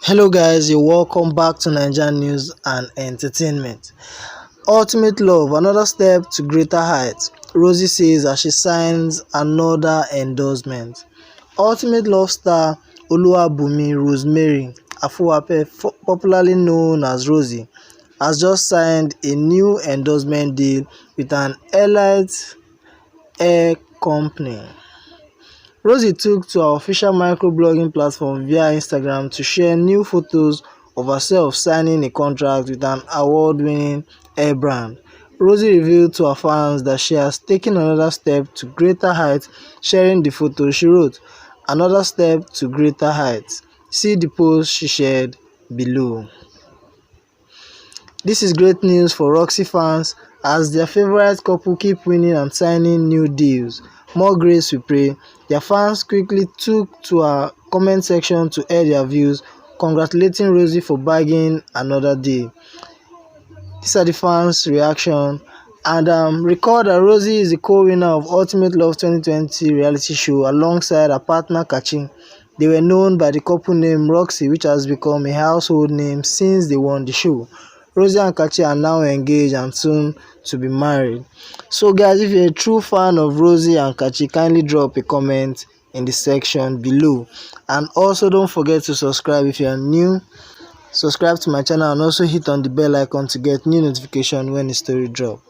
Hello guys, you're welcome back to Naija News and Entertainment. Ultimate Love, another step to greater heights, Rosie says as she signs another endorsement. Ultimate Love star Oluwabunmi Rosemary Afowape, popularly known as Rosie, has just signed a new endorsement deal with an elite hair company. Rosie took to her official microblogging platform via Instagram to share new photos of herself signing a contract with an award-winning hair brand. Rosie revealed to her fans that she has taken another step to greater heights, sharing the photo. She wrote, "Another step to greater heights." See the post she shared below. This is great news for Roxy fans as their favorite couple keep winning and signing new deals. More grace we pray. Their fans quickly took to our comment section to air their views, congratulating Rosie for bagging another deal. These are the fans' reaction. And recall that Rosie is the co-winner of Ultimate Love 2020 reality show alongside her partner Kachi. They were known by the couple name Roxy, which has become a household name since they won the show. Rosie and Kachi are now engaged and soon to be married. So guys, if you're a true fan of Rosie and Kachi, kindly drop a comment in the section below. And also don't forget to subscribe if you are new. Subscribe to my channel and also hit on the bell icon to get new notification when the story drop.